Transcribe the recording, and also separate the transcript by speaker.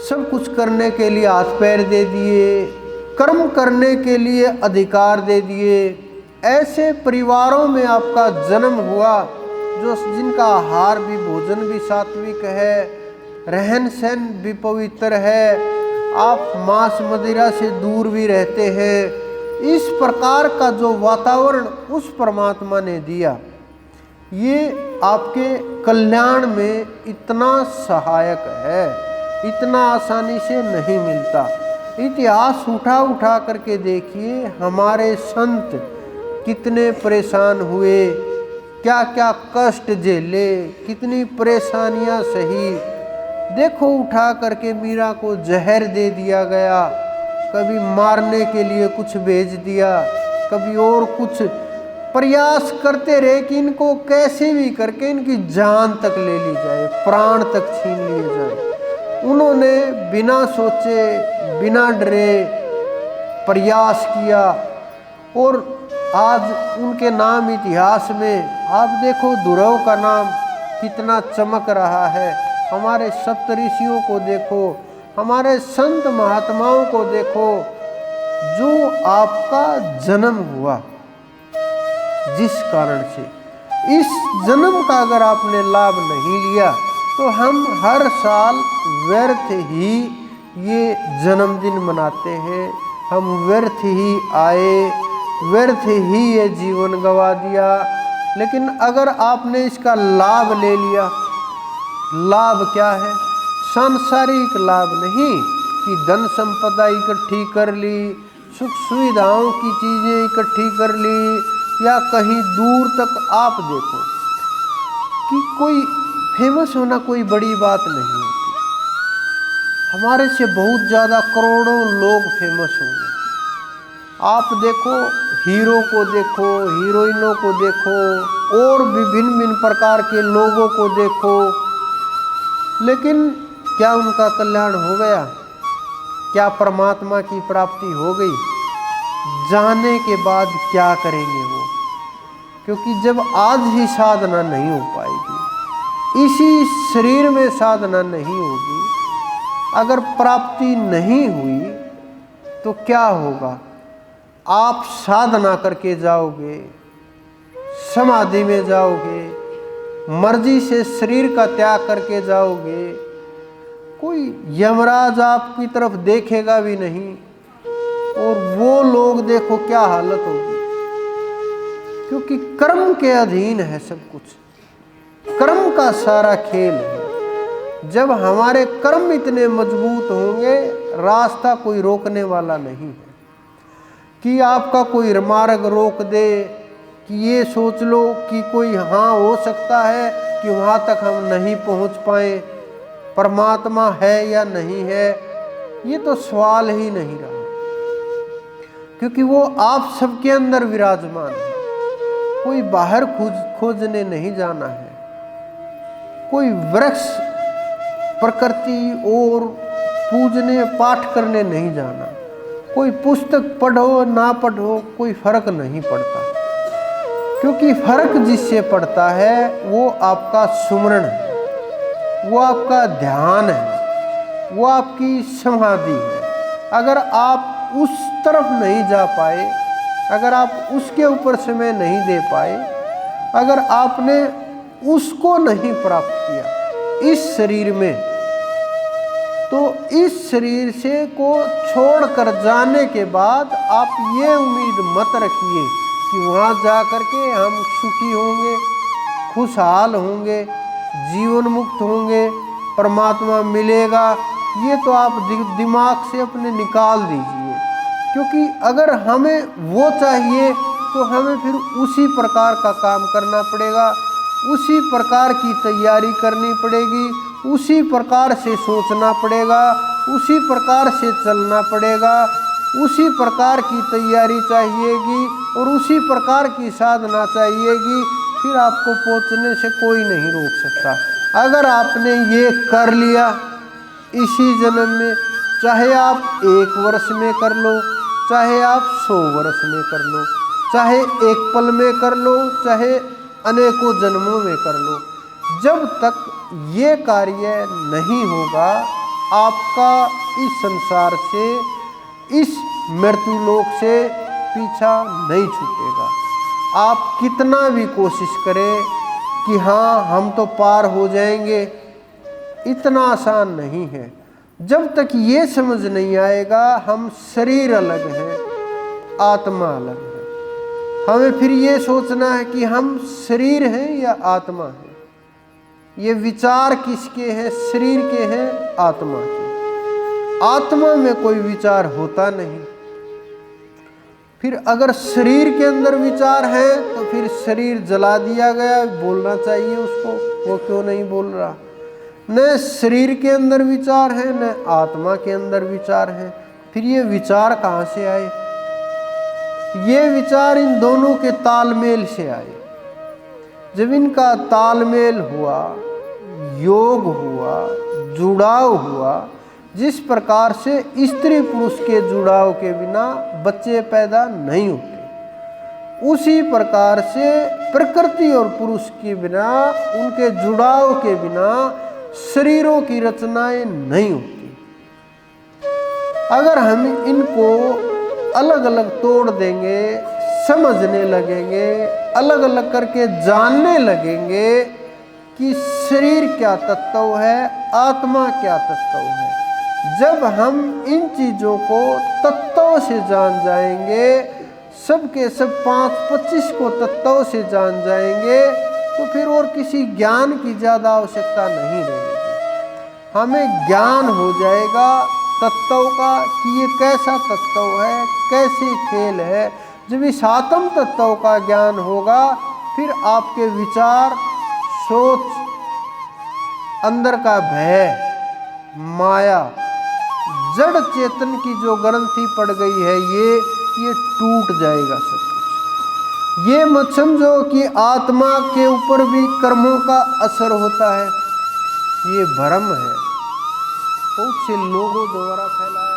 Speaker 1: सब कुछ करने के लिए हाथ पैर दे दिए, कर्म करने के लिए अधिकार दे दिए। ऐसे परिवारों में आपका जन्म हुआ जो जिनका आहार भी भोजन भी सात्विक है, रहन सहन भी पवित्र है, आप मांस मदिरा से दूर भी रहते हैं। इस प्रकार का जो वातावरण उस परमात्मा ने दिया, ये आपके कल्याण में इतना सहायक है, इतना आसानी से नहीं मिलता। इतिहास उठा करके देखिए, हमारे संत कितने परेशान हुए, क्या क्या कष्ट झेले, कितनी परेशानियां सही। देखो उठा करके मीरा को जहर दे दिया गया, कभी मारने के लिए कुछ भेज दिया, कभी और कुछ प्रयास करते रहे कि इनको कैसे भी करके इनकी जान तक ले ली जाए, प्राण तक छीन लिए जाए। उन्होंने बिना सोचे बिना डरे प्रयास किया और आज उनके नाम इतिहास में आप देखो, ध्रुव का नाम कितना चमक रहा है। हमारे सप्तऋषियों को देखो, हमारे संत महात्माओं को देखो, जो आपका जन्म हुआ जिस कारण से, इस जन्म का अगर आपने लाभ नहीं लिया तो हम हर साल व्यर्थ ही ये जन्मदिन मनाते हैं, हम व्यर्थ ही आए, व्यर्थ ही ये जीवन गंवा दिया। लेकिन अगर आपने इसका लाभ ले लिया, लाभ क्या है? सांसारिक लाभ नहीं कि धन संपदा इकट्ठी कर ली, सुख सुविधाओं की चीज़ें इकट्ठी कर ली, या कहीं दूर तक आप देखो कि कोई फेमस होना कोई बड़ी बात नहीं होती। हमारे से बहुत ज़्यादा करोड़ों लोग फेमस होंगे। आप देखो, हीरो को देखो, हीरोइनों को देखो, और विभिन्न प्रकार के लोगों को देखो, लेकिन क्या उनका कल्याण हो गया? क्या परमात्मा की प्राप्ति हो गई? जाने के बाद क्या करेंगे वो? क्योंकि जब आज ही साधना नहीं हो पाएगी, इसी शरीर में साधना नहीं होगी, अगर प्राप्ति नहीं हुई तो क्या होगा? आप साधना करके जाओगे, समाधि में जाओगे, मर्जी से शरीर का त्याग करके जाओगे, कोई यमराज आपकी तरफ देखेगा भी नहीं, और वो लोग देखो क्या हालत होगी। क्योंकि कर्म के अधीन है सब कुछ, कर्म का सारा खेल है। जब हमारे कर्म इतने मजबूत होंगे, रास्ता कोई रोकने वाला नहीं है कि आपका कोई मार्ग रोक दे, कि ये सोच लो कि कोई हाँ हो सकता है कि वहाँ तक हम नहीं पहुँच पाए, परमात्मा है या नहीं है, ये तो सवाल ही नहीं रहा। क्योंकि वो आप सबके अंदर विराजमान है। कोई बाहर खोजने नहीं जाना है, कोई वृक्ष प्रकृति और पूजने पाठ करने नहीं जाना, कोई पुस्तक पढ़ो ना पढ़ो कोई फर्क नहीं पड़ता। क्योंकि फर्क जिससे पड़ता है वो आपका सुमरण है, वो आपका ध्यान है, वो आपकी समाधि है। अगर आप उस तरफ नहीं जा पाए, अगर आप उसके ऊपर समय नहीं दे पाए, अगर आपने उसको नहीं प्राप्त किया इस शरीर में, तो इस शरीर से को छोड़कर जाने के बाद आप ये उम्मीद मत रखिए कि वहाँ जा कर के हम सुखी होंगे, खुशहाल होंगे, जीवन मुक्त होंगे, परमात्मा मिलेगा। ये तो आप दिमाग से अपने निकाल दीजिए। क्योंकि अगर हमें वो चाहिए तो हमें फिर उसी प्रकार का काम करना पड़ेगा, उसी प्रकार की तैयारी करनी पड़ेगी, उसी प्रकार से सोचना पड़ेगा, उसी प्रकार से चलना पड़ेगा, उसी प्रकार की तैयारी चाहिएगी और उसी प्रकार की साधना चाहिएगी। फिर आपको पहुंचने से कोई नहीं रोक सकता। अगर आपने ये कर लिया इसी जन्म में, चाहे आप 1 वर्ष में कर लो, चाहे आप 100 वर्ष में कर लो, चाहे एक पल में कर लो, चाहे अनेकों जन्मों में कर लो, जब तक ये कार्य नहीं होगा आपका इस संसार से, इस मृत्युलोक से पीछा नहीं छूटेगा। आप कितना भी कोशिश करें कि हाँ हम तो पार हो जाएंगे, इतना आसान नहीं है। जब तक ये समझ नहीं आएगा हम शरीर अलग है, आत्मा अलग है, हमें फिर ये सोचना है कि हम शरीर हैं या आत्मा है। ये विचार किसके हैं? शरीर के हैं, आत्मा के। आत्मा में कोई विचार होता नहीं। फिर अगर शरीर के अंदर विचार है तो फिर शरीर जला दिया गया, बोलना चाहिए उसको, वो क्यों नहीं बोल रहा? न शरीर के अंदर विचार है न आत्मा के अंदर विचार है, फिर ये विचार कहाँ से आए? ये विचार इन दोनों के तालमेल से आए। जब इनका तालमेल हुआ, योग हुआ, जुड़ाव हुआ, जिस प्रकार से स्त्री पुरुष के जुड़ाव के बिना बच्चे पैदा नहीं होते, उसी प्रकार से प्रकृति और पुरुष के बिना, उनके जुड़ाव के बिना शरीरों की रचनाएं नहीं होती। अगर हम इनको अलग अलग तोड़ देंगे, समझने लगेंगे, अलग अलग करके जानने लगेंगे कि शरीर क्या तत्व है, आत्मा क्या तत्व है। जब हम इन चीज़ों को तत्वों से जान जाएंगे, सब के सब 5-25 को तत्वों से जान जाएंगे, तो फिर और किसी ज्ञान की ज़्यादा आवश्यकता नहीं रहेगी। हमें ज्ञान हो जाएगा तत्व का कि ये कैसा तत्व है, कैसे खेल है। जब इस आत्म तत्व का ज्ञान होगा, फिर आपके विचार, सोच, अंदर का भय, माया, जड़ चेतन की जो ग्रंथि पड़ गई है, ये टूट जाएगा सब कुछ। ये मत समझो कि आत्मा के ऊपर भी कर्मों का असर होता है, ये भ्रम है, बहुत से लोगों द्वारा फैलाया।